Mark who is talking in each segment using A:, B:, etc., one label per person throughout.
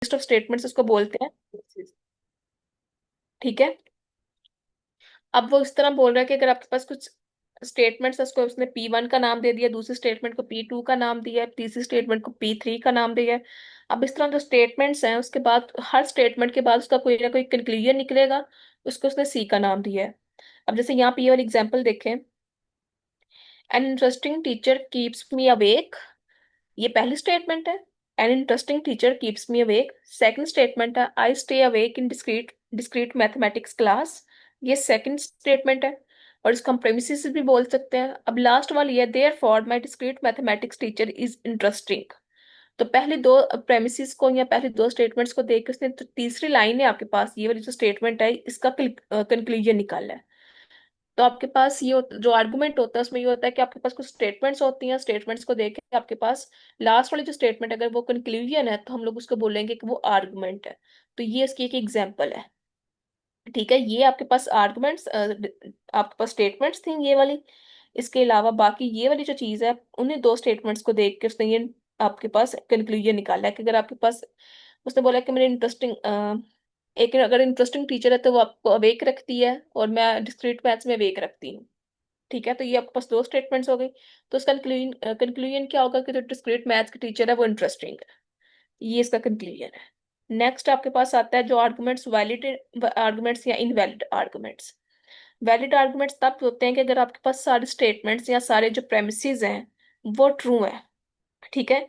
A: List of statements उसको बोलते हैं। ठीक है। अब वो इस तरह बोल रहा है कि अगर आपके पास कुछ स्टेटमेंट्स, उसको उसने P1 का नाम दे दिया, दूसरी स्टेटमेंट को P2 का नाम दिया है, तीसरी स्टेटमेंट को P3 का नाम दिया है। अब इस तरह जो स्टेटमेंट्स हैं उसके बाद हर स्टेटमेंट के बाद उसका कोई ना कोई कंक्लूजन निकलेगा, उसको उसने C का नाम दिया है। अब जैसे यहाँ पे ये वाली एग्जांपल देखें, an interesting teacher keeps me awake, ये पहली स्टेटमेंट है। An interesting teacher keeps me awake, second statement है I stay awake in discrete discrete mathematics class, ये सेकंड स्टेटमेंट है। और इसको हम प्रेमिसेस भी बोल सकते हैं। अब लास्ट वाली है therefore my discrete mathematics teacher is interesting. तो पहले दो प्रेमिसेस को या पहले दो स्टेटमेंट्स को देख के उसने तो तीसरी लाइन है आपके पास, ये वाली जो स्टेटमेंट है इसका कंक्लूजन निकालना है। तो आपके पास ये जो आर्गुमेंट होता है उसमें ये होता है कि आपके पास कुछ स्टेटमेंट्स होती हैं, स्टेटमेंट्स को देख के आपके पास लास्ट वाली जो स्टेटमेंट अगर वो कंक्लूजन है तो हम लोग उसको बोलेंगे कि वो आर्गुमेंट है। तो ये इसकी एक एग्जांपल है। ठीक है, ये आपके पास आर्गुमेंट्स, आपके पास स्टेटमेंट्स थी ये वाली। इसके अलावा बाकी ये वाली जो चीज है, उन्हीं दो स्टेटमेंट्स को देख के उसने ये आपके पास कंक्लूजन निकाला है कि अगर आपके पास, उसने बोला कि मेरे इंटरेस्टिंग, एक अगर इंटरेस्टिंग टीचर है तो वो आपको अवेक रखती है और मैं डिस्क्रीट मैथ्स में अवेक रखती हूँ। ठीक है, तो ये आपके पास दो स्टेटमेंट्स हो गई। तो इसका कंक्लूजन कंक्लूजन क्या होगा कि जो डिस्क्रीट मैथ्स की टीचर है वो इंटरेस्टिंग है। ये इसका कंक्लूजन है। नेक्स्ट आपके पास आता है जो आर्गुमेंट्स, वैलिड आर्गुमेंट्स या इनवैलिड आर्गुमेंट्स। वैलिड आर्गुमेंट्स तब होते हैं कि अगर आपके पास सारे स्टेटमेंट्स या सारे जो प्रेमिसेस हैं वो ट्रू है। ठीक है,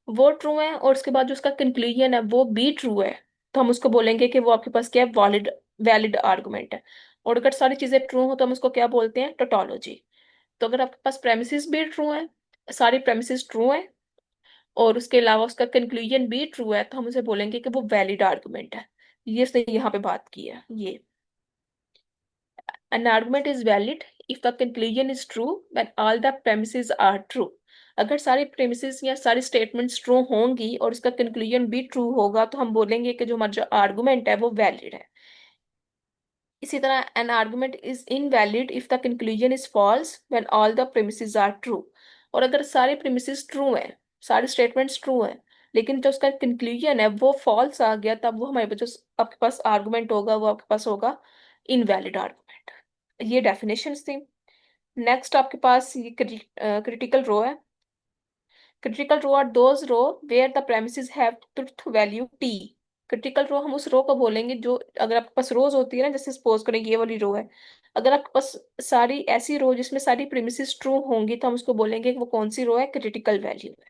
A: वो ट्रू है और उसके बाद जो उसका कंक्लूजन है वो भी ट्रू है, तो हम उसको बोलेंगे कि वो आपके पास क्या है, वैलिड वैलिड आर्गुमेंट है। और अगर सारी चीजें ट्रू हो तो हम उसको क्या बोलते हैं, टोटोलॉजी। तो अगर आपके पास प्रेमिसेस भी ट्रू है, सारी प्रेमिसेस ट्रू है और उसके अलावा उसका कंक्लूजन भी ट्रू है, तो हम उसे बोलेंगे कि वो वैलिड आर्गुमेंट है। ये उसने यहाँ पे बात की है ये। An argument is valid if the conclusion is true when all the premises are true. अगर सारी प्रेमिसेस या सारी स्टेटमेंट्स ट्रू होंगी और उसका कंक्लूजन भी ट्रू होगा तो हम बोलेंगे कि जो हमारा जो आर्गुमेंट है वो वैलिड है। इसी तरह an argument is invalid if the conclusion is false when all the premises are true. और अगर सारे प्रेमिसेस ट्रू हैं, सारे स्टेटमेंट्स ट्रू हैं, लेकिन जो उसका कंक्लूजन है वो फॉल्स आ गया, तब वो हमारे पास जो आपके पास आर्गुमेंट होगा वो आपके पास होगा इनवैलिड आर्गुमेंट। ये डेफिनेशंस थी। नेक्स्ट आपके पास ये क्रिटिकल रो है। Critical row are those row where the premises have truth value T. Critical row हम उस रो को बोलेंगे जो, अगर आपके पास रोज होती है ना, जैसे सपोज करें ये वाली रो है, अगर आपके पास सारी ऐसी रो जिसमें सारी प्रेमिसेस ट्रू होंगी तो हम उसको बोलेंगे कि वो कौन सी रो है, क्रिटिकल वैल्यू है।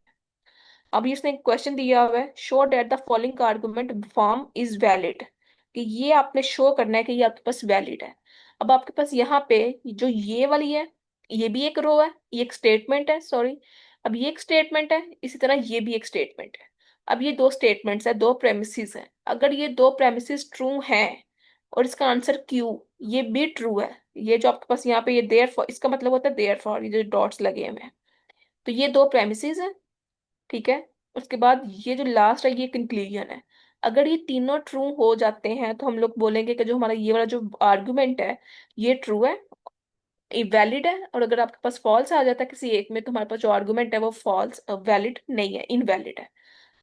A: अभी इसने एक क्वेश्चन दिया हुआ है, show that the following argument form is valid, कि ये आपने शो करना है कि ये आपके पास वैलिड है। अब आपके पास यहाँ पे जो ये वाली है, ये भी एक रो है, ये एक स्टेटमेंट है, सॉरी। अब ये एक स्टेटमेंट है, इसी तरह ये भी एक स्टेटमेंट है। अब ये दो स्टेटमेंट्स है, दो प्रेमिसेस हैं। अगर ये दो प्रेमिसेस ट्रू हैं और इसका आंसर क्यू ये भी ट्रू है, ये जो आपके पास यहाँ पे ये देयर फॉर, इसका मतलब होता है देयर फॉर, ये जो डॉट्स लगे हुए हैं, तो ये दो प्रेमिसेस हैं। ठीक है, उसके बाद ये जो लास्ट है ये कंक्लूजन है। अगर ये तीनों ट्रू हो जाते हैं तो हम लोग बोलेंगे कि जो हमारा ये वाला जो आर्गुमेंट है ये ट्रू है, ये वैलिड है। और अगर आपके पास फॉल्स आ जाता है किसी एक में तो हमारे पास जो आर्गुमेंट है वो फॉल्स वैलिड नहीं है, इनवैलिड है।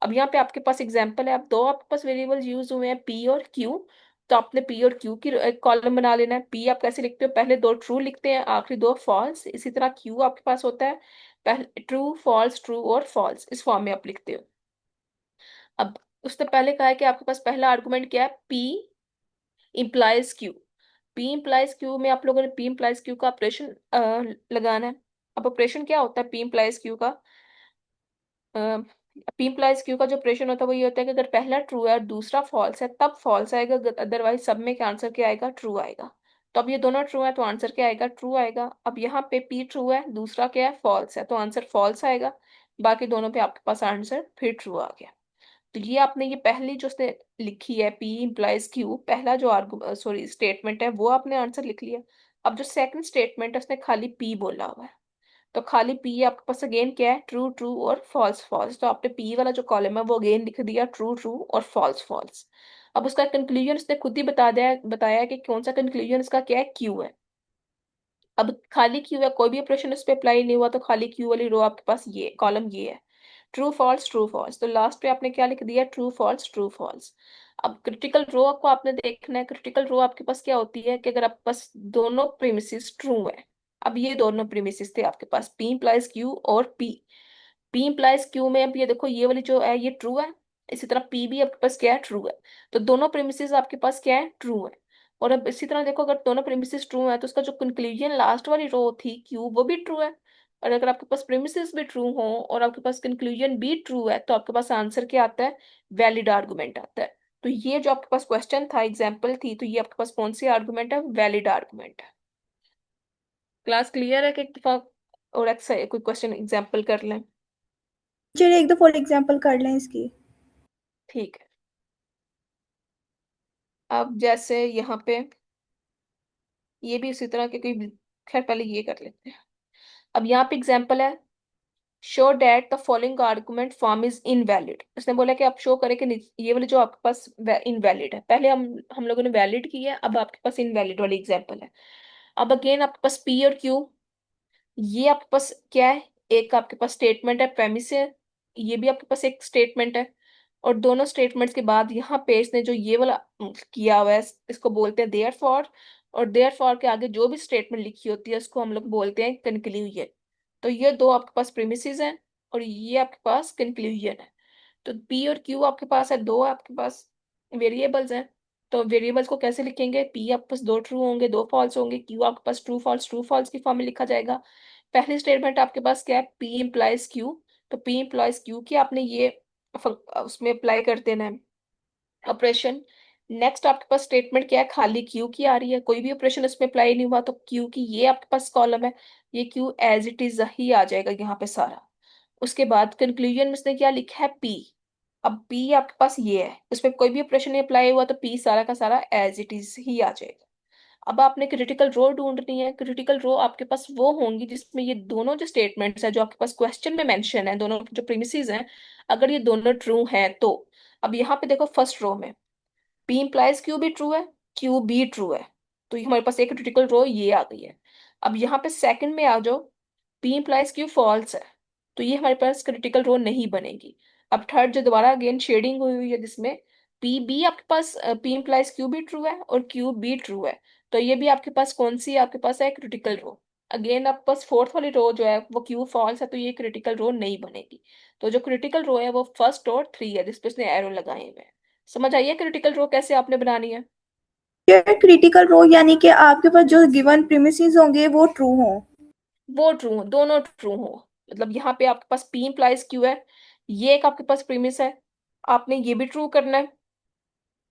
A: अब यहाँ पे आपके पास एग्जांपल है, अब दो आपके पास वेरिएबल्स यूज हुए हैं पी और क्यू। तो आपने पी और क्यू की एक कॉलम बना लेना है। पी आप कैसे लिखते हो, पहले दो ट्रू लिखते हैं, आखिरी दो फॉल्स। इसी तरह क्यू आपके पास होता है, पहले ट्रू और फॉल्स, इस फॉर्म में आप लिखते हो। अब उसने पहले कहा है कि आपके पास पहला आर्गुमेंट क्या है, P implies Q. P implies Q में आप लोगों ने पी इंप्लाइज क्यू का ऑपरेशन लगाना है। अब ऑपरेशन क्या होता है पी इंप्लाइज क्यू का, पी इंप्लाइज क्यू का जो ऑपरेशन होता है वो ये होता है कि अगर पहला ट्रू है और दूसरा फॉल्स है तब फॉल्स आएगा, अदरवाइज सब में क्या आंसर क्या आएगा, ट्रू आएगा। तो अब ये दोनों ट्रू है तो आंसर क्या आएगा, ट्रू आएगा। अब यहाँ पे पी ट्रू है, दूसरा क्या है, फॉल्स है, तो आंसर फॉल्स आएगा। बाकी दोनों पे आपके पास आंसर फिर ट्रू आ गया। तो ये आपने ये पहली जो उसने लिखी है पी इंप्लाइज क्यू, पहला जो आर्गू सॉरी स्टेटमेंट है वो आपने आंसर लिख लिया। अब जो सेकंड स्टेटमेंट है उसने खाली पी बोला हुआ है, तो खाली पी आपके पास अगेन क्या है, ट्रू ट्रू और फॉल्स फॉल्स। तो आपने पी वाला जो कॉलम है वो अगेन लिख दिया, ट्रू ट्रू और फॉल्स फॉल्स। अब उसका कंक्लूजन उसने खुद ही बताया है कि कौन सा कंक्लूजन इसका क्या है, क्यू है। अब खाली क्यू है, कोई भी ऑपरेशन उस पर अप्लाई नहीं हुआ, तो खाली क्यू वाली रो आपके पास ये कॉलम ये है। ट्रू फॉल्स ट्रू फॉल्स, तो लास्ट पे आपने क्या लिख दिया, ट्रू फॉल्स ट्रू फॉल्स। अब क्रिटिकल रो को आपने देखना है, क्रिटिकल रो आपके पास क्या होती है कि अगर आपके पास दोनों प्रीमिसेस ट्रू है। अब ये दोनों प्रीमिसेस थे आपके पास, पी इम्प्लाइज क्यू और पी इम्प्लाइज क्यू में, अब ये देखो ये वाली जो है ये ट्रू है, इसी तरह पी भी आपके पास क्या है, ट्रू है। तो दोनों प्रीमिसेस आपके पास क्या है, ट्रू है। और अब इसी तरह देखो, अगर दोनों प्रीमिसेस ट्रू है तो उसका जो कंक्लूजन लास्ट वाली रो थी क्यू, वो भी ट्रू है। और अगर आपके पास प्रीमिसेस भी ट्रू हो और आपके पास कंक्लूजन भी ट्रू है, तो आपके पास आंसर क्या आता है, वैलिड आर्गुमेंट आता है। तो ये जो आपके पास क्वेश्चन था, एग्जाम्पल थी, तो ये आपके पास कौन सी आर्गुमेंट है, वैलिड आर्गुमेंट है। क्लास क्लियर है कि एक दफा और कोई क्वेश्चन एग्जाम्पल कर लें?
B: चलिए एक दो फॉर एग्जांपल कर लें इसकी।
A: ठीक है। अब जैसे यहाँ पे ये भी उसी तरह के कोई, खैर पहले ये कर लेते हैं। अब यहाँ पे एग्जाम्पल है, show that the following argument form is invalid. उसने बोला कि आप शो करें कि ये वाली जो आपके पास इनवैलिड है, पहले हम लोगों ने वैलिड की है, अब आपके पास इनवैलिड वाली एग्जाम्पल है। अब अगेन आपके पास पी और क्यू, ये आपके पास क्या है, एक आपके पास स्टेटमेंट है, प्रेमिस है, ये भी आपके पास एक स्टेटमेंट है। और दोनों स्टेटमेंट्स के बाद यहाँ पे इसने जो ये वाला किया हुआ है, इसको बोलते हैं देयर फॉर। और देयर फॉर के आगे जो भी स्टेटमेंट लिखी होती है उसको हम लोग बोलते हैं कंक्लूजन। तो ये दो आपके पास प्रीमिसेस हैं और ये आपके पास कंक्लूजन है। तो पी और क्यू आपके पास है, दो आपके पास वेरिएबल्स हैं। तो वेरिएबल्स को कैसे लिखेंगे, पी आपके पास दो ट्रू होंगे दो फॉल्स होंगे, क्यू आपके पास ट्रू फॉल्स की फॉर्म में लिखा जाएगा। पहली स्टेटमेंट आपके पास क्या है, पी इम्प्लाइज क्यू। तो पी इम्प्लाइज क्यू की आपने ये उसमें अप्लाई कर देना है ऑपरेशन। नेक्स्ट आपके पास स्टेटमेंट क्या है, खाली क्यू की आ रही है, कोई भी ऑपरेशन उसमें अप्लाई नहीं हुआ, तो क्यू की ये आपके पास कॉलम है, ये क्यू एज इट इज ही आ जाएगा यहाँ पे सारा। उसके बाद कंक्लूजन में उसने क्या लिखा है, पी। अब पी आपके पास ये है, उसमें कोई भी ऑपरेशन नहीं अप्लाई हुआ, तो पी सारा का सारा एज इट इज ही आ जाएगा। अब आपने क्रिटिकल रो ढूंढनी है, क्रिटिकल रो आपके पास वो होंगी जिसमें ये दोनों जो स्टेटमेंट्स है जो आपके पास क्वेश्चन में मेंशन है, दोनों जो प्रीमिसेस हैं, अगर ये दोनों ट्रू हैं तो। अब यहाँ पे देखो फर्स्ट रो में पी इम्प्लाइज क्यू भी ट्रू है, क्यू भी ट्रू है, तो ये हमारे पास एक क्रिटिकल रो ये आ गई है। अब यहाँ पे सेकंड में आ जाओ, पी इम्प्लाइज क्यू फॉल्स है, तो ये हमारे पास क्रिटिकल रो नहीं बनेगी। अब थर्ड जो दोबारा अगेन शेडिंग हुई हुई है जिसमें पी बी आपके पास, पी इम्प्लाइज क्यू भी ट्रू है और क्यू भी ट्रू है, तो ये भी आपके पास कौन सी आपके पास है, क्रिटिकल रो। अगेन आपके पास फोर्थ वाली रो जो है वो क्यू फॉल्स है, तो ये क्रिटिकल रो नहीं बनेगी। तो जो क्रिटिकल रो है वो फर्स्ट और थ्री है जिसपे उसने एरो लगाए हुए हैं। समझ आइए क्रिटिकल रो कैसे आपने बनानी है।
B: यार क्रिटिकल रो यानी कि आपके पास जो गिवन प्रीमिसेस होंगे वो ट्रू हों।
A: वो ट्रू हो, दोनों ट्रू हो। मतलब यहाँ पे आपके पास पी इम्प्लाइज क्यू है, ये एक आपके पास प्रीमिस है, आपने ये भी ट्रू करना है,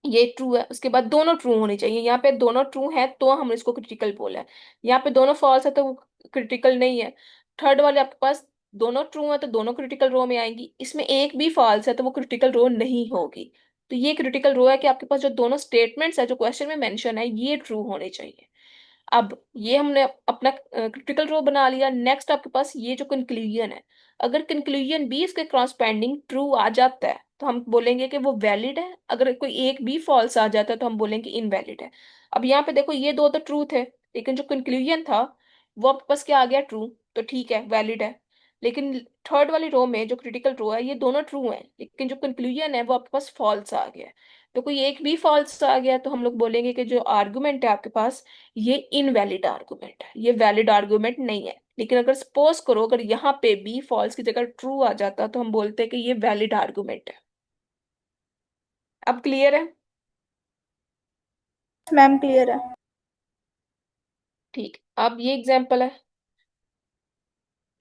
A: ये ट्रू है, उसके बाद दोनों ट्रू होनी चाहिए। यहाँ पे दोनों ट्रू है तो हम इसको क्रिटिकल बोला है, यहाँ पे दोनों फॉल्स है तो वो क्रिटिकल नहीं है। थर्ड वाले आपके पास दोनों ट्रू है तो दोनों क्रिटिकल रो में आएंगी, इसमें एक भी फॉल्स है तो वो क्रिटिकल रो नहीं होगी। तो ये क्रिटिकल रो है कि आपके पास जो दोनों स्टेटमेंट्स है जो क्वेश्चन में मेंशन है ये ट्रू होने चाहिए। अब ये हमने अपना क्रिटिकल रो बना लिया। नेक्स्ट आपके पास ये जो कंक्लूजन है, अगर कंक्लूजन भी इसके क्रॉसपेंडिंग ट्रू आ जाता है तो हम बोलेंगे कि वो वैलिड है, अगर कोई एक भी फॉल्स आ जाता है तो हम बोलेंगे इनवैलिड है। अब यहाँ पे देखो ये दो तो ट्रू थे, लेकिन जो कंक्लूजन था वो आपके पास क्या आ गया, ट्रू, तो ठीक है वैलिड है। लेकिन थर्ड वाली रो में जो क्रिटिकल रो है ये दोनों ट्रू है, लेकिन जो कंक्लूजन है वो आपके पास फॉल्स आ गया है। तो कोई एक भी फॉल्स आ गया तो हम लोग बोलेंगे कि जो आर्गुमेंट है आपके पास ये इनवैलिड आर्गुमेंट है, ये वैलिड आर्गुमेंट नहीं है। लेकिन अगर सपोज करो अगर यहाँ पे बी फॉल्स की जगह ट्रू आ जाता तो हम बोलते हैं कि ये वैलिड आर्गुमेंट है। अब क्लियर है?
B: मैम क्लियर है।
A: ठीक, अब ये एग्जाम्पल है,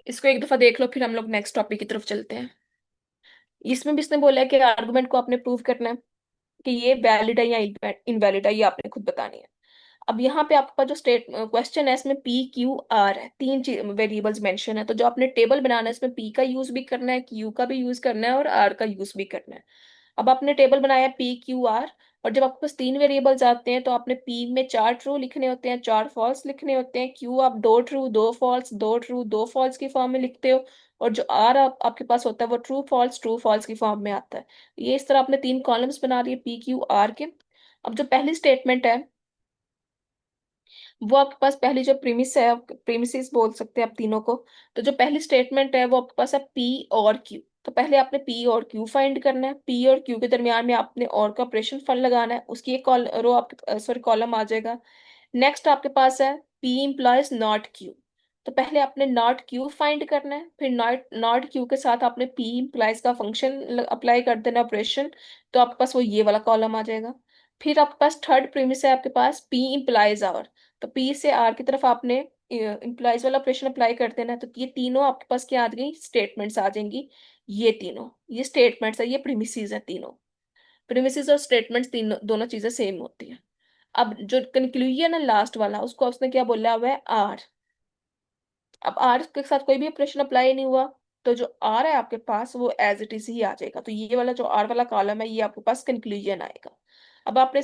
A: इसको एक दफा देख लो फिर हम लोग नेक्स्ट टॉपिक की तरफ चलते हैं। इसमें भी इसने बोला है कि आर्गुमेंट को आपने प्रूव करना है कि ये वैलिड है या इनवैलिड है, ये आपने खुद बतानी है। अब यहाँ पे आपका जो स्टेट क्वेश्चन है इसमें पी क्यू आर है, तीन वेरिएबल्स मेंशन है, तो जो आपने टेबल बनाना है इसमें पी का यूज भी करना है, क्यू का भी यूज करना है और आर का यूज भी करना है। अब आपने टेबल बनाया पी क्यू आर, और जब आपके पास तीन वेरिएबल्स आते हैं तो आपने पी में चार ट्रू लिखने होते हैं चार फॉल्स लिखने होते हैं, क्यू आप दो ट्रू दो फॉल्स दो ट्रू दो फॉल्स की फॉर्म में लिखते हो, और जो आर आपके पास होता है वो ट्रू फॉल्स की फॉर्म में आता है। ये इस तरह आपने तीन कॉलम्स बना लिए पी क्यू आर के। अब जो पहली स्टेटमेंट है वो आपके पास पहली जो प्रीमिस है, प्रीमिसेस बोल सकते हैं आप तीनों को। तो जो पहली स्टेटमेंट है वो आपके पास है पी और क्यू। तो पहले आपने पी और क्यू फाइंड करना है, पी और क्यू के दरमियान में आपने और का ऑपरेशन फंड लगाना है, उसकी एक रो आपके सॉरी कॉलम आ जाएगा। नेक्स्ट आपके पास है पी इम्प्लाइज नॉट क्यू। तो पहले आपने नॉट क्यू फाइंड करना है, फिर नॉट नॉट क्यू के साथ आपने पी इम्प्लाइज का फंक्शन अप्लाई कर देना ऑपरेशन। तो आपके पास वो ये वाला कॉलम आ जाएगा। फिर आपके पास थर्ड प्रीमिस है आपके पास पी इम्प्लाइज आर। तो पी से आर की तरफ आपने इम्प्लाइज वाला ऑपरेशन अप्लाई कर देना है। तो ये तीनों आपके पास क्या आ गई, स्टेटमेंट्स आ जाएंगी। ये तीनों ये स्टेटमेंट्स है, ये प्रीमिसेस है तीनों। प्रीमिसेस और स्टेटमेंट्स तीनों दोनों चीजें सेम होती हैं। अब जो कंक्लूजन है लास्ट वाला, उसको उसने क्या बोला हुआ है, आर। अब आर के साथ कोई भी ऑपरेशन अप्लाई नहीं हुआ, तो जो आर है आपके पास वो एज इट इज ही आ जाएगा। तो ये वाला जो आर वाला कॉलम है ये आपके पास कंक्लूजन आएगा। अब आपने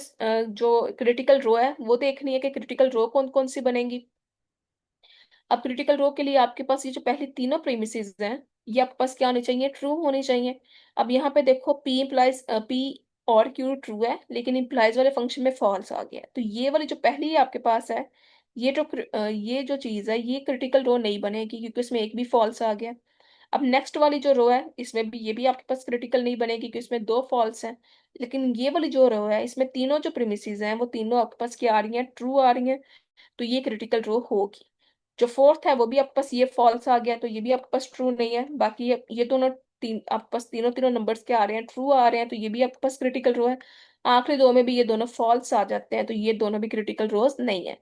A: जो क्रिटिकल रो है वो देखनी है कि क्रिटिकल रो कौन कौन सी बनेंगी। अब क्रिटिकल रो के लिए आपके पास ये जो पहले तीनों प्रीमिसेस हैं, ये आपके पास क्या होनी चाहिए, ट्रू होनी चाहिए। अब यहाँ पे देखो पी इम्प्लाइज पी और क्यू ट्रू है, लेकिन इम्प्लाइज वाले फंक्शन में फॉल्स आ गया है। तो ये वाली जो पहली आपके पास है, ये जो चीज है ये क्रिटिकल रो नहीं बनेगी, क्योंकि इसमें एक भी फॉल्स आ गया। अब नेक्स्ट वाली जो रो है इसमें भी ये भी आपके पास क्रिटिकल नहीं बनेगी, क्योंकि इसमें दो फॉल्स हैं। लेकिन ये वाली जो रो है इसमें तीनों जो प्रीमिसेस हैं वो तीनों आपके पास क्या आ रही हैं, ट्रू आ रही हैं। तो ये क्रिटिकल रो होगी। जो फोर्थ है वो भी आपके पास ये फॉल्स आ गया, तो ये भी आपके पास ट्रू नहीं है। बाकी ये दोनों तीन आपके पास तीनों तीनों नंबर्स क्या आ रहे हैं, ट्रू आ रहे हैं, तो ये भी आपके पास क्रिटिकल रो है। आखिरी दो में भी ये दोनों फॉल्स आ जाते हैं, तो ये दोनों भी क्रिटिकल रोज नहीं है।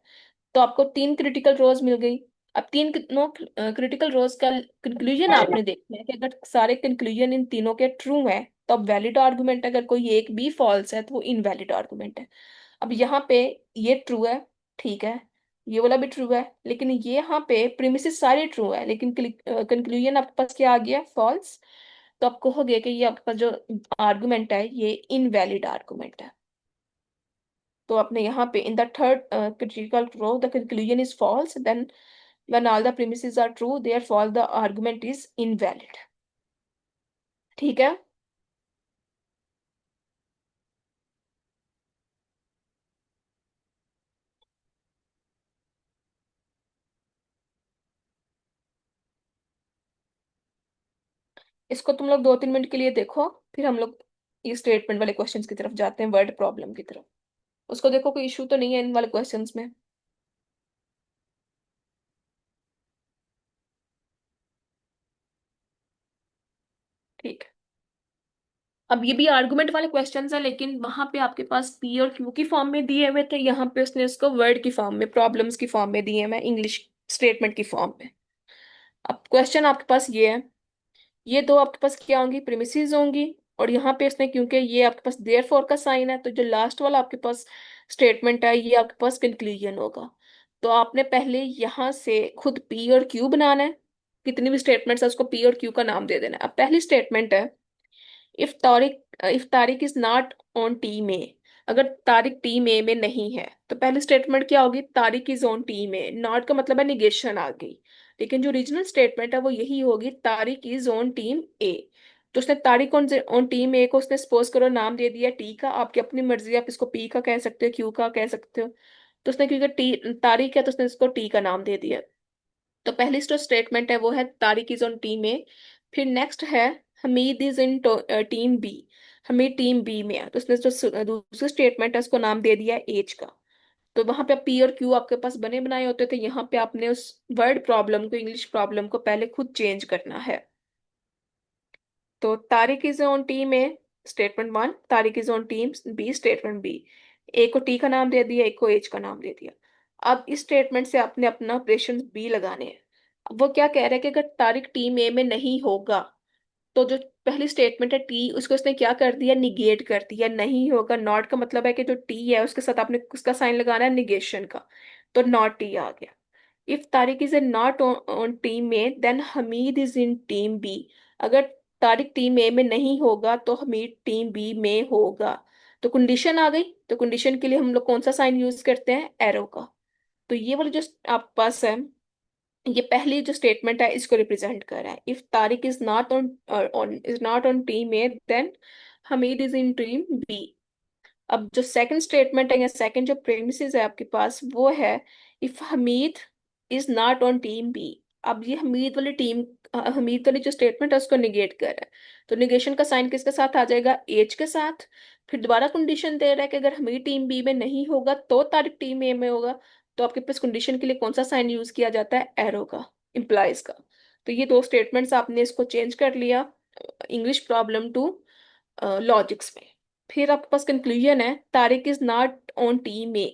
A: तो आपको तीन क्रिटिकल रोज मिल गई। अब तीन नो क्रिटिकल रोज का कंक्लूजन आपने देखना है कि अगर सारे कंक्लूजन इन तीनों के ट्रू है तो अब वैलिड आर्गुमेंट, अगर कोई एक भी फॉल्स है तो वो इनवैलिड आर्गुमेंट है। अब यहाँ पे ये ट्रू है, ठीक है, ये वाला भी ट्रू है, लेकिन ये यहाँ पे प्रीमिसेस सारे ट्रू है, लेकिन कंक्लूजन आपके पास क्या आ गया, फॉल्स। तो आप कहोगे कि ये आपके पास जो आर्गुमेंट है ये इनवैलिड आर्गुमेंट है। तो आपने यहाँ पे in the third critical row the conclusion is false, then when all the premises are true therefore the argument is invalid। ठीक है। इसको तुम लोग 2-3 मिनट के लिए देखो, फिर हम लोग ये स्टेटमेंट वाले क्वेश्चंस की तरफ जाते हैं, वर्ड प्रॉब्लम की तरफ। उसको देखो कोई इशू तो नहीं है इन वाले क्वेश्चंस में। ठीक है। अब ये भी आर्गुमेंट वाले क्वेश्चंस है, लेकिन वहां पे आपके पास पी और क्यू की फॉर्म में दिए हुए थे, यहाँ पे उसने इसको वर्ड की फॉर्म में, प्रॉब्लम्स की फॉर्म में दिए हैं, इंग्लिश स्टेटमेंट की फॉर्म में। अब क्वेश्चन आपके पास ये है, ये दो आपके पास क्या होंगी, प्रीमिसेस होंगी। और यहाँ पे इसने क्योंकि ये आपके पास देयर फॉर का साइन है, तो जो लास्ट वाला आपके पास स्टेटमेंट है ये आपके पास कंक्लूजन होगा। तो आपने पहले यहाँ से खुद पी और क्यू बनाना है, कितनी भी स्टेटमेंट्स है उसको पी और क्यू का नाम दे देना है। अब पहली स्टेटमेंट है, if Tariq is not on team A. अगर तारिक टीम ए में नहीं है तो पहली स्टेटमेंट क्या होगी, Tariq is on team A. Not का मतलब है निगेशन आ गई, लेकिन जो ओरिजिनल स्टेटमेंट है वो यही होगी, तारिक इज ऑन टीम ए। तो उसने तारिक ऑन टीम ए को उसने सपोज करो नाम दे दिया टी का, आपकी अपनी मर्जी, आप इसको पी का कह सकते हो, क्यू का कह सकते हो। तो उसने क्योंकि टी तारिक है तो उसने इसको टी का नाम दे दिया। तो पहली जो स्टेटमेंट है वो है Tariq is on team A. फिर नेक्स्ट है Hamid is in team B. Hamid team B में है, तो उसने जो दूसरी स्टेटमेंट है उसको नाम दे दिया एज का। तो वहां पे पी और क्यू आपके पास बने बनाए होते थे, यहाँ पे आपने उस वर्ड प्रॉब्लम को, इंग्लिश प्रॉब्लम को पहले खुद चेंज करना है। तो Tariq is on team A, statement one, Tariq is on team B, statement B. A को टी का नाम दे दिया, एक को एज का नाम दे दिया। अब इस स्टेटमेंट से आपने अपना ऑपरेशन बी लगाने हैं। अब वो क्या कह रहा है कि अगर तारिक टीम ए में नहीं होगा, तो जो पहली स्टेटमेंट है टी, उसको उसने क्या कर दिया, निगेट कर दिया, नहीं होगा। नॉट का मतलब है कि जो टी है उसके साथ आपने उसका साइन लगाना है निगेशन का। तो नॉट टी आ गया। If Tariq is a not on team A then Hamid is in team B. अगर तारिक टीम ए में नहीं होगा तो हमीद टीम बी में होगा। तो कंडीशन आ गई, तो कंडीशन के लिए हम लोग कौन सा साइन यूज करते हैं, एरो का। तो ये वाला जो आपके पास है, ये पहली जो स्टेटमेंट है इसको रिप्रेजेंट कर रहा है। If Tariq is not on team A then Hamid is in team B. अब जो सेकंड स्टेटमेंट है या सेकंड जो प्रेमिसेस है आपके पास वो है, if Hamid is not on team B. अब ये हमीद वाली जो स्टेटमेंट है उसको निगेट कर रहा है, तो निगेशन का साइन किसके साथ आ जाएगा, एज के साथ। फिर दोबारा कंडीशन दे रहा है कि अगर हमीद टीम बी में नहीं होगा तो तारिक टीम ए में होगा। तो आपके पास कंडीशन के लिए कौन सा साइन यूज किया जाता है, एरो का, इम्प्लाइज का। तो ये दो स्टेटमेंट्स आपने इसको चेंज कर लिया इंग्लिश प्रॉब्लम टू लॉजिक्स में। फिर आपके पास कंक्लूजन है, Tariq is not on team A.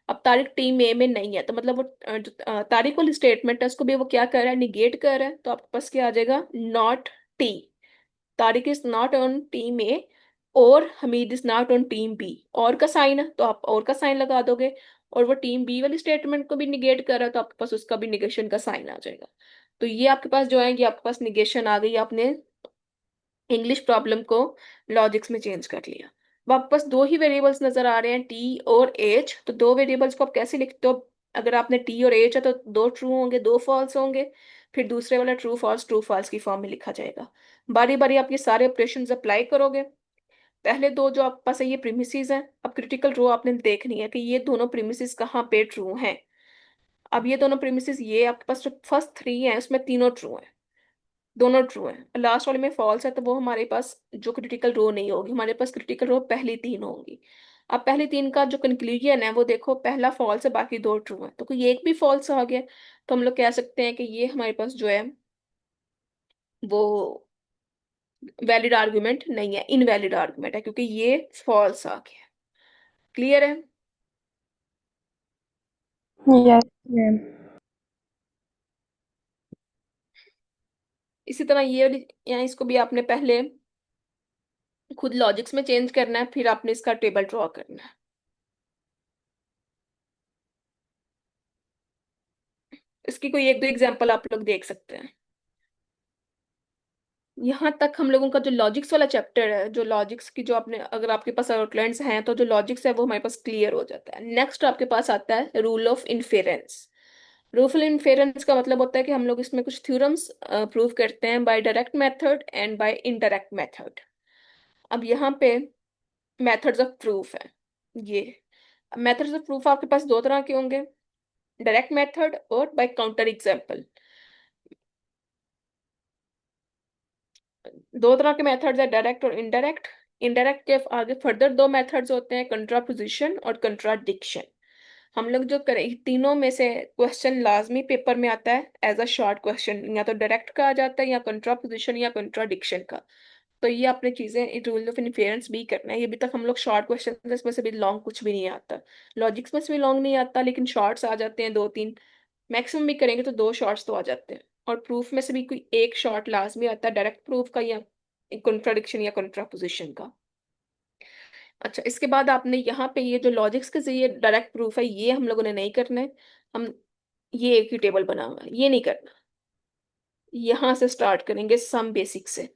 A: अब तारिक टीम ए में नहीं है, तो मतलब वो तारिक वाली स्टेटमेंट है उसको भी वो क्या कर रहा है, निगेट कर रहा है। तो आपके पास क्या आ जाएगा, not T. Tariq is not on team A और Hamid is not on team B. और का साइन है तो आप और का साइन लगा दोगे, और वो टीम बी वाली स्टेटमेंट को भी निगेट कर रहा है तो आपके पास उसका भी निगेशन का साइन आ जाएगा। तो ये आपके पास जो है, ये आपके पास निगेशन आ गई, आपने इंग्लिश प्रॉब्लम को लॉजिक्स में चेंज कर लिया। अब आपके पास दो ही वेरिएबल्स नजर आ रहे हैं, टी और एज। तो दो वेरिएबल्स को आप कैसे लिखते हो, अगर आपने टी और एज है तो दो ट्रू होंगे दो फॉल्स होंगे, फिर दूसरे वाला ट्रू फॉल्स की फॉर्म में लिखा जाएगा। बारी बारी आप ये सारे ऑपरेशन अप्लाई करोगे। पहले दो जो आपके पास है ये प्रीमिसेस हैं। अब क्रिटिकल रो आपने देखनी है कि ये दोनों प्रीमिसेस कहाँ पे ट्रू हैं। अब ये दोनों प्रीमिसेस, ये आपके पास जो फर्स्ट थ्री हैं उसमें तीनों ट्रू हैं, दोनों ट्रू है, लास्ट वाले में फॉल्स है, तो वो हमारे पास जो क्रिटिकल रो नहीं होगी, हमारे पास क्रिटिकल रो पहली तीन होंगी। अब पहली तीन का जो कंक्लूजन है वो देखो, पहला फॉल्स है बाकी दो ट्रू है, तो कोई एक भी फॉल्स आ गया तो हम लोग कह सकते हैं कि ये हमारे पास जो है वो वैलिड आर्गुमेंट नहीं है, इनवैलिड आर्गुमेंट है, क्योंकि ये फॉल्स आ गया। क्लियर है।
B: Yes ma'am.
A: इसी तरह ये यहाँ इसको भी आपने पहले खुद लॉजिक्स में चेंज करना है, फिर आपने इसका टेबल ड्रॉ करना है। इसकी कोई एक दो एग्जांपल आप लोग देख सकते हैं। यहाँ तक हम लोगों का जो लॉजिक्स वाला चैप्टर है, जो लॉजिक्स की जो आपने, अगर आपके पास आउटलाइंस हैं तो जो लॉजिक्स है वो हमारे पास क्लियर हो जाता है। नेक्स्ट आपके पास आता है rule of inference. Rule of inference का मतलब होता है कि हम लोग इसमें कुछ थ्योरम्स प्रूव करते हैं by direct method and by indirect method. अब यहाँ पे मेथड्स ऑफ प्रूफ है ये। मेथड्स ऑफ प्रूफ आपके पास दो तरह के होंगे, डायरेक्ट मेथड और बाय काउंटर एग्जाम्पल। दो तरह के मेथड्स है, डायरेक्ट और इनडायरेक्ट। इनडायरेक्ट के आगे फर्दर दो मेथड्स होते हैं, कंट्रापोजिशन और कंट्राडिक्शन। हम लोग जो करें तीनों में से क्वेश्चन लाजमी पेपर में आता है एज अ शॉर्ट क्वेश्चन, या तो डायरेक्ट का आ जाता है या कंट्रापोजिशन या कंट्राडिक्शन का। तो ये आपने चीजें रूल ऑफ इन्फेरेंस भी करना है। ये अभी तक हम लोग शॉर्ट क्वेश्चन, इसमें से भी लॉन्ग कुछ भी नहीं आता। लॉजिक्स में से भी लॉन्ग नहीं आता, लेकिन शॉर्ट्स आ जाते हैं दो तीन, मैक्सिमम भी करेंगे तो दो शॉर्ट्स तो आ जाते हैं। और प्रूफ में से भी कोई एक शॉर्ट लाजमी आता है, डायरेक्ट प्रूफ का या कंट्राडिक्शन या कंट्रापोजिशन का। अच्छा, इसके बाद आपने यहाँ पे ये जो लॉजिक्स के जरिए डायरेक्ट प्रूफ है ये हम लोगों ने नहीं करना है। हम ये एक ही टेबल बना हुआ है ये नहीं करना। यहाँ से स्टार्ट करेंगे सम बेसिक से।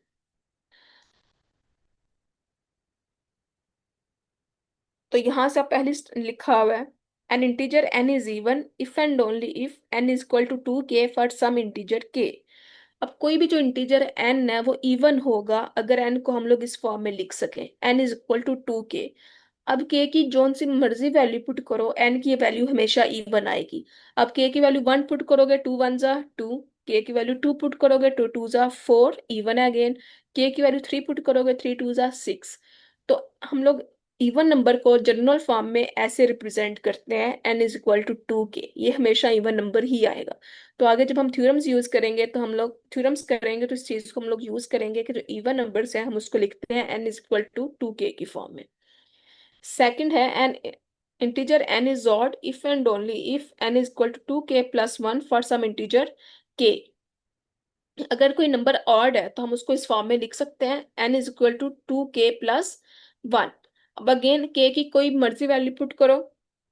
A: तो यहाँ से आप पहले लिखा हुआ है, an integer n is even if and only if n is equal to 2k for some integer k। अब कोई भी जो इंटीजर n है वो इवन होगा अगर n को हम लोग इस फॉर्म में लिख सकें, n is equal to 2k। अब k की जोन सी मर्जी वैल्यू पुट करो, n की वैल्यू हमेशा इवन आएगी। अब k की वैल्यू 1 पुट करोगे 2 1 जा 2, k की वैल्यू 2 पुट करोगे 2 2 जा 4 इवन अगेन, k की वैल्यू 3 पुट करोगे 3 2 जा 6। तो हम लोग इवन नंबर को जनरल फॉर्म में ऐसे रिप्रेजेंट करते हैं, n is equal to 2k, ये हमेशा इवन नंबर ही आएगा। तो आगे जब हम थ्योरम्स यूज करेंगे तो हम लोग थ्योरम्स करेंगे तो इस चीज को हम लोग यूज करेंगे कि जो इवन नंबर्स हैं हम उसको लिखते हैं n is equal to 2k की फॉर्म में। सेकंड है an integer n is odd if and only if n is equal to 2k plus 1 for some integer k। अगर कोई नंबर ऑड है तो हम उसको इस फॉर्म में लिख सकते हैं, n is equal to 2k plus 1। अब अगेन k की कोई मर्जी वैल्यू पुट करो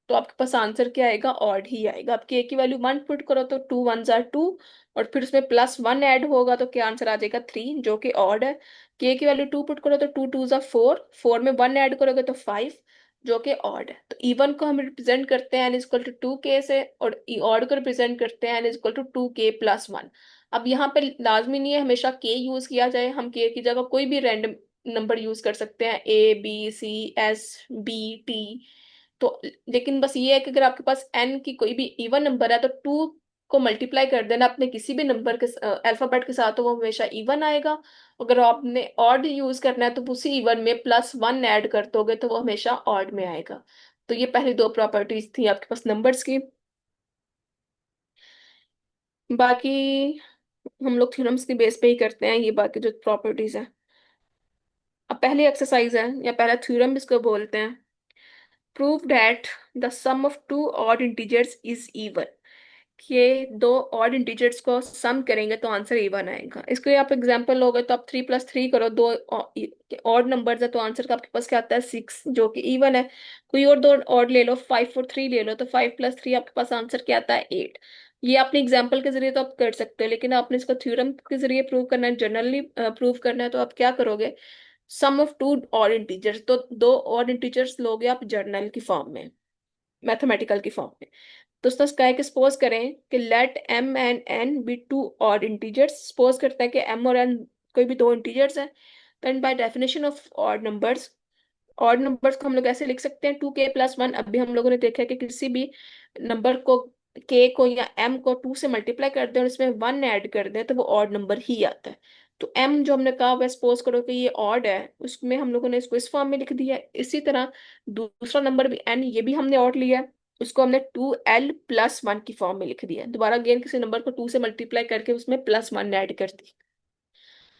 A: तो आपके पास आंसर क्या आएगा, ऑड ही आएगा। अब k की वैल्यू 1 पुट करो तो 2 1 जार 2, और फिर उसमें प्लस 1 ऐड होगा तो क्या आंसर आ जाएगा 3, जो कि ऑड है। k की वैल्यू 2 पुट करो तो 2 2 जार 4, 4 में 1 ऐड करोगे तो 5, जो कि ऑड है। तो इवन को हम रिप्रेजेंट करते हैं n is equal to 2k से, और ऑड को रिप्रेजेंट करते हैं n is equal to 2k plus 1। अब यहाँ पे लाजमी नहीं है हमेशा के यूज किया जाए, हम के की जगह कोई भी रैंडम नंबर यूज कर सकते हैं, A B C S B T। तो लेकिन बस ये है कि अगर आपके पास n की कोई भी इवन नंबर है तो 2 को मल्टीप्लाई कर देना अपने किसी भी नंबर के अल्फाबेट के साथ, तो वो हमेशा इवन आएगा। अगर आपने ऑड यूज करना है तो उसी इवन में +1 ऐड कर दोगे तो वो हमेशा ऑड में आएगा। तो ये पहली दो प्रॉपर्टीज थी आपके पास नंबर्स की। बाकी हम लोग थ्योरम्स की बेस पे ही करते हैं ये बाकी जो प्रॉपर्टीज हैं। अब पहली एक्सरसाइज है या पहला थ्योरम इसको बोलते हैं, prove that the sum of two odd integers is even. ये दो ऑड इंटीजर्स को सम करेंगे तो आंसर इवन आएगा। इसके लिए आप एग्जांपल लोगे तो आप 3 + 3 करो, दो ऑड नंबर्स है तो आंसर का आपके पास क्या आता है 6 जो कि इवन है। कोई और दो ऑड ले लो, 5 और 3 ले लो, तो 5 + 3 आपके पास आंसर क्या आता है 8। ये अपने एग्जाम्पल के जरिए तो आप कर सकते हो, लेकिन आपने इसको थ्योरम के जरिए प्रूव करना है, जनरली प्रूव करना है, तो आप क्या करोगे, सम ऑफ टू ऑड इंटीजर्स, तो दो ऑड इंटीजर्स लोगे आप जर्नल की फॉर्म में, मैथमेटिकल की फॉर्म में। तो उसका क्या है कि सपोज करें कि let m and n be two odd integers. Suppose करते हैं कि m और n कोई भी दो इंटीजर्स हैं, then by definition of odd numbers को हम लोग ऐसे लिख सकते हैं 2k + 1। अभी हम लोगों ने देखा है कि किसी भी नंबर को, k को या m को 2 से मल्टीप्लाई कर दें और इसमें 1 ऐड कर दें तो वो ऑड नंबर ही आता है। तो m जो हमने कहा वह सपोज करो कि ये ऑड है, उसमें हम लोगों ने इसको इस फॉर्म में लिख दिया है। इसी तरह दूसरा नंबर भी n, ये भी हमने ऑड लिया है, उसको हमने 2l + 1 की फॉर्म में लिख दिया है। दोबारा अगेन किसी नंबर को 2 से मल्टीप्लाई करके उसमें +1 ऐड कर दी।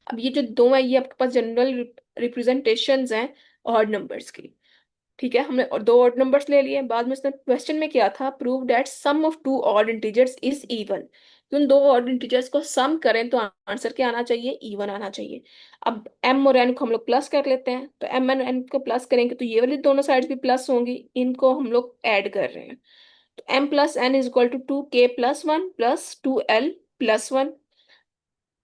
A: अब ये जो दो है ये आपके पास जनरल रिप्रेजेंटेशंस हैं ऑड नंबर्स की। ठीक है, हमने और दो ऑड नंबर्स ले लिए। बाद में उसने क्वेश्चन में किया था prove that sum of two odd integers is even. तो उन दो ऑड इंटीजर्स को सम करें तो आंसर क्या आना चाहिए, इवन आना चाहिए। अब m और n को हम लोग प्लस कर लेते हैं, तो m और n को प्लस करेंगे तो ये वाली दोनों साइड भी प्लस होंगी, इनको हम लोग ऐड कर रहे हैं। तो m + n = 2k + 1 +2l + 1।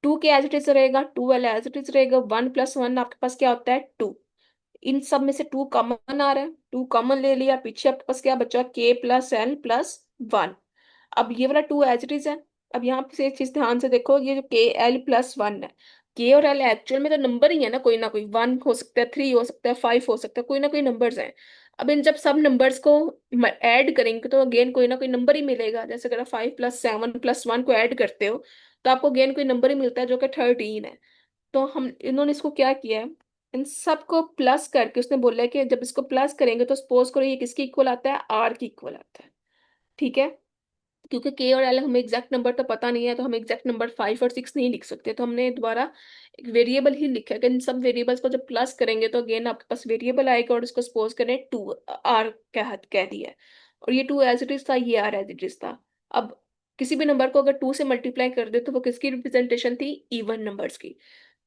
A: 2k as it is रहेगा, 2l एज इट इज रहेगा, 1 + 1 आपके पास क्या होता है 2। इन सब में से 2 कॉमन आ रहा है, 2 कॉमन ले लिया, पीछे आपके पास क्या बचा k + n + 1। अब ये वाला 2 एज इट इज है। अब यहाँ पे से एक चीज ध्यान से देखो, ये जो kl + 1 है, k और l एक्चुअल में तो नंबर ही है ना कोई 1 हो सकता है, 3 हो सकता है, 5 हो सकता है, कोई ना कोई नंबर्स हैं। अब इन जब सब नंबर्स को ऐड करेंगे तो अगेन कोई ना कोई नंबर ही मिलेगा। जैसे अगर 5 + 7 + 1 को ऐड करते हो तो आपको अगेन कोई नंबर ही मिलता है जो कि 13 है। तो हम इन्होंने इसको क्या किया है, इन सबको प्लस करके उसने बोला है कि जब इसको प्लस करेंगे तो सपोज करो ये किसके इक्वल आता है, आर की इक्वल आता है। ठीक है, क्योंकि के और एल हमें एग्जैक्ट नंबर तो पता नहीं है तो हम एग्जैक्ट नंबर 5 और 6 नहीं लिख सकते, तो हमने दोबारा एक वेरिएबल ही लिखा है कि इन सब वेरिएबल्स को जब प्लस करेंगे तो अगेन आपके पास वेरिएबल आएगा और इसको सपोज करें 2 आर कह दिया है। और ये 2 एज इट इज था, ये आर एज इट इज था। अब किसी भी नंबर को अगर 2 से मल्टीप्लाई कर दे तो वो किसकी रिप्रेजेंटेशन थी, इवन नंबर्स की।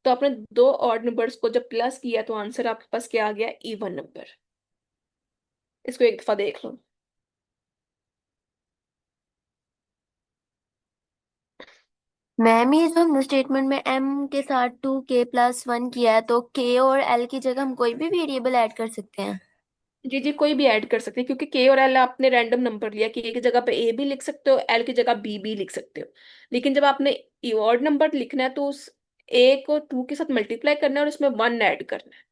A: तो आपने दो ऑड नंबर्स को जब प्लस किया तो आंसर आपके पास क्या आ गया, इवन नंबर। इसको एक दफा देख लो।
C: मैम ये जो हमने स्टेटमेंट में m के साथ 2k + 1 किया है, तो k और l की जगह हम कोई भी वेरिएबल ऐड कर सकते हैं।
A: जी जी, कोई भी ऐड कर सकते हैं, क्योंकि के और एल आपने रैंडम नंबर लिया कि ए की जगह पे ए भी लिख सकते हो, एल की जगह बी भी लिख सकते हो। लेकिन जब आपने ऑड नंबर लिखना है तो उस ए को 2 के साथ मल्टीप्लाई करना है और उसमें 1 ऐड करना है।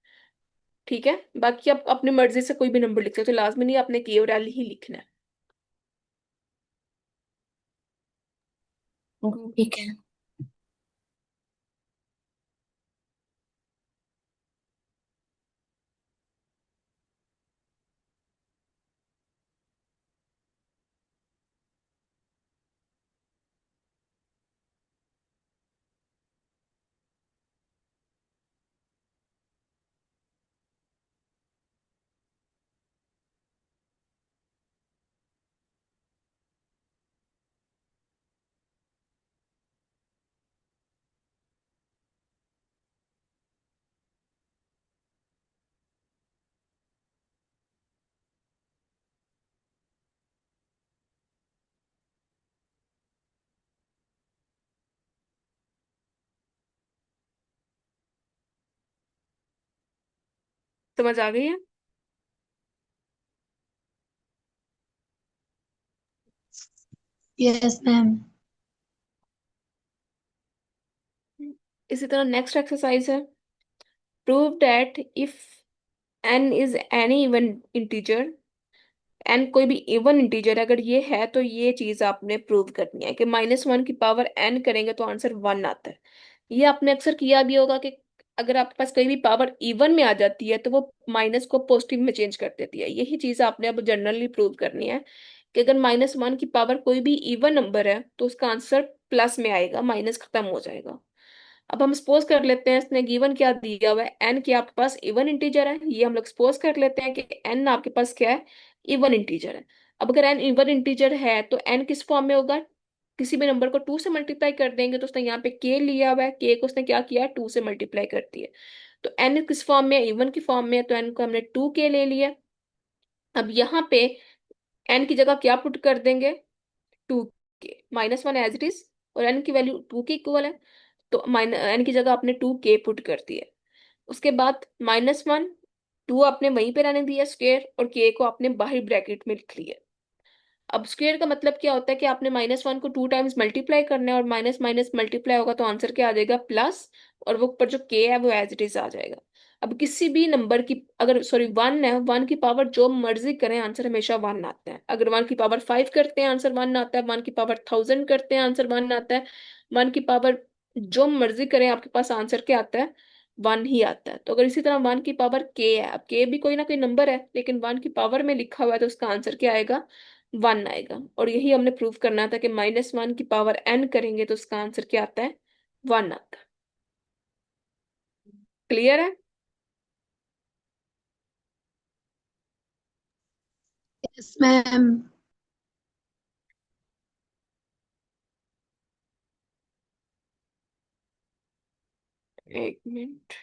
A: ठीक है, बाकी आप अपनी मर्जी से कोई भी नंबर लिख सकते हो, लाजमी नहीं आपने के और एल ही लिखना है।
C: ठीक है।
A: समझ आ गई है।
B: Yes ma'am.
A: इसी तरह नेक्स्ट एक्सरसाइज है, prove that if n is any even integer n कोई भी इवन इंटीजर अगर ये है तो ये चीज आपने प्रूव करनी है कि -1 की पावर एन करेंगे तो आंसर 1 आता है। ये आपने अक्सर किया भी होगा कि अगर आपके पास कोई भी पावर इवन में आ जाती है तो वो माइनस को पॉजिटिव में चेंज कर देती है। यही चीज आपने अब जनरली प्रूव करनी है कि अगर -1 की पावर कोई भी इवन नंबर है तो उसका आंसर प्लस में आएगा, माइनस खत्म हो जाएगा। अब हम सपोज कर लेते हैं इसने गिवन क्या दिया हुआ है, एन की आपके पास इवन इंटीजर है, ये हम लोग सपोज कर लेते हैं कि एन आपके पास क्या है, इवन इंटीजर है। अब अगर एन इवन इंटीजर है तो एन किस फॉर्म में होगा, किसी भी नंबर को 2 से मल्टीप्लाई कर देंगे तो उसने यहाँ पे के लिया हुआ है, के को उसने क्या किया, 2 से मल्टीप्लाई कर दिया। तो एन किस फॉर्म में, इवन की फॉर्म में है, तो एन को हमने 2 के ले लिया। अब यहाँ पे एन की जगह क्या पुट कर देंगे, 2 के, -1 एज इट इज, और एन की वैल्यू 2 के इक्वल है, तो माइन एन की जगह आपने 2 के पुट कर दिया। उसके बाद -1, 2 आपने वहीं पे रहने दिया स्क्वेयर, और के को आपने बाहर ब्रैकेट में लिख लिया। अब स्क्वेयर का मतलब क्या होता है कि आपने -1 को 2 टाइम्स मल्टीप्लाई करना है, और माइनस माइनस मल्टीप्लाई होगा तो आंसर क्या आ जाएगा, प्लस, और वो ऊपर जो के है वो एज इट इज आ जाएगा। अब किसी भी नंबर की अगर सॉरी 1 है, 1 की पावर जो मर्जी करें आंसर हमेशा 1 आता है। अगर 1 की पावर 5 करते हैं आंसर 1 आता है, 1 की पावर 1000 करते हैं आंसर 1 आता है, 1 की पावर जो मर्जी करें आपके पास आंसर क्या आता है, 1 ही आता है। तो अगर इसी तरह 1 की पावर के है, अब के भी कोई ना कोई नंबर है लेकिन 1 की पावर में लिखा हुआ है तो उसका आंसर क्या आएगा, 1 आएगा। और यही हमने प्रूव करना था कि -1 की पावर एन करेंगे तो उसका आंसर क्या आता है, 1 आता है। क्लियर है?
B: Yes ma'am.
A: एक मिनट,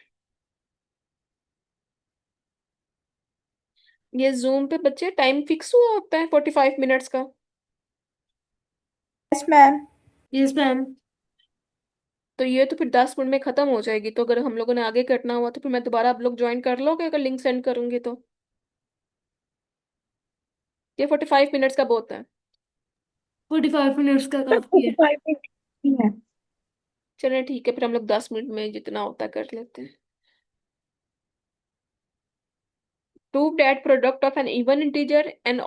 A: ये जूम पे बच्चे टाइम फिक्स हुआ होता है 45 मिनट्स का?
B: Yes ma'am.
C: Yes ma'am.
A: तो ये तो फिर 10 मिनट में खत्म हो जाएगी, तो अगर हम लोगों ने आगे करना हुआ तो फिर मैं दोबारा, आप लोग ज्वाइन कर लोगे अगर लिंक सेंड करूंगी तो? ये 45 मिनट्स का बहुत है।
C: 45 मिनट्स का काफी है।
B: 45 मिनट है।
A: चलिए ठीक है, फिर हम लोग 10 मिनट में जितना होता है कर लेते हैं। Prove that product of an even integer and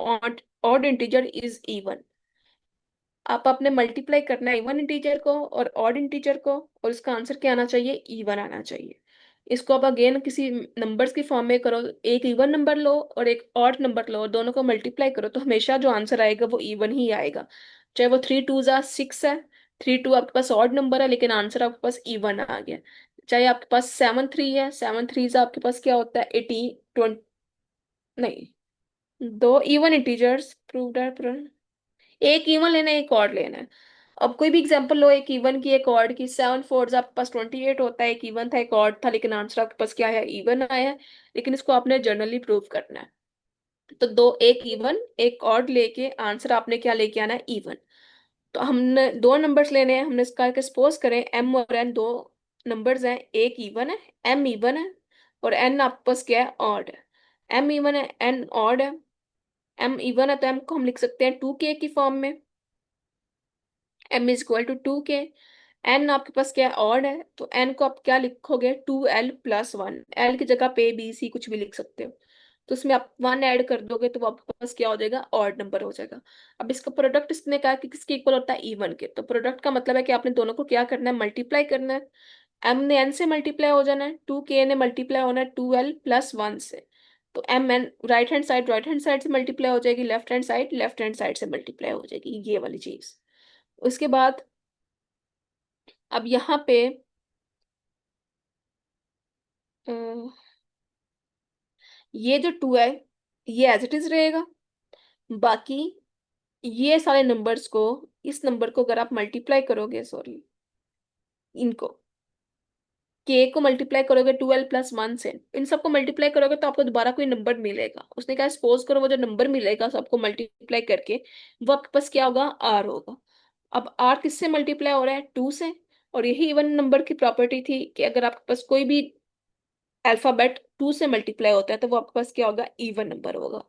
A: odd integer is even। आप आपने मल्टीप्लाई करना है इवन इंटीजर को और ऑड इंटीजर को, और इसका आंसर क्या आना चाहिए, इवन आना चाहिए। इसको आप अगेन किसी नंबर्स की फॉर्म में करो, एक इवन नंबर लो और एक ऑड नंबर लो और दोनों को मल्टीप्लाई करो तो हमेशा जो आंसर आएगा वो इवन ही आएगा। चाहे वो 3 2 6 है, 3 2 आपके पास ऑड नंबर है लेकिन आंसर आपके पास इवन आ गया। चाहे आपके पास 7 3 है, 7 3 आपके पास क्या होता है, 18 20, नहीं, दो इवन इंटीजर्स प्रूव्ड है, एक इवन लेना है एक ऑड लेना है। अब कोई भी एग्जांपल लो, एक इवन की एक ऑड की, 7 4 आपके पास 28 होता है, एक इवन था एक ऑड था लेकिन आंसर आपके पास क्या है, इवन आया है। लेकिन इसको आपने जनरली प्रूव करना है। तो दो, एक इवन एक ऑड लेके आंसर आपने क्या लेके आना है, इवन। तो हमने दो नंबर्स लेने हैं, हमने इसका सपोज करें एम और एन दो नंबर्स हैं, एक इवन है, एम इवन है, और एन आपके पास क्या है, ऑड है। एम इवन है, एन ऑड है। एम इवन है तो एम को हम लिख सकते हैं 2 के की फॉर्म में, m = 2 के। एन आपके पास क्या है, ऑड है, तो एन को आप क्या लिखोगे, 2l+1, एल की जगह पे बी सी कुछ भी लिख सकते हो। तो उसमें आप 1 ऐड कर दोगे तो वो आपके पास क्या हो जाएगा, ऑड नंबर हो जाएगा। अब इसका प्रोडक्ट इसने कहा कि किसके इक्वल होता है, इवन के। तो प्रोडक्ट का मतलब है कि आपने दोनों को क्या करना है, मल्टीप्लाई करना है। एम ने एन से मल्टीप्लाई हो जाना है, 2 के ने मल्टीप्लाई होना है 2l+1 से। तो m n right hand side से मल्टीप्लाई हो जाएगी, लेफ्ट हैंड साइड से मल्टीप्लाई हो जाएगी, ये वाली चीज। उसके बाद अब यहाँ पे अ, ये जो 2 है ये एज इट इज रहेगा। बाकी ये सारे नंबर्स को, इस नंबर को अगर आप मल्टीप्लाई करोगे, सॉरी, इनको के को मल्टीप्लाई करोगे 2l+1 से, इन सबको मल्टीप्लाई करोगे तो आपको दोबारा कोई नंबर मिलेगा। उसने कहा सपोज करो वो जो नंबर मिलेगा सबको मल्टीप्लाई करके, वो आपके पास क्या होगा, आर होगा। अब आर किससे मल्टीप्लाई हो रहा है, 2 से। और यही इवन नंबर की प्रॉपर्टी थी कि अगर आपके पास कोई भी अल्फाबेट 2 से मल्टीप्लाई होता है तो वो आपके पास क्या होगा, इवन नंबर होगा।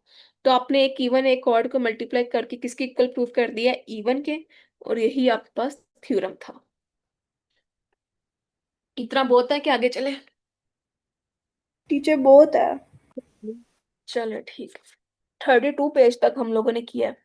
A: तो आपने एक इवन एक ऑड को मल्टीप्लाई करके किसके इक्वल प्रूफ कर दिया, इवन के। और यही आपके पास थ्योरम था। इतना बहुत है कि आगे चले?
B: टीचर बहुत है।
A: चलो ठीक है। 32 पेज तक हम लोगों ने किया है।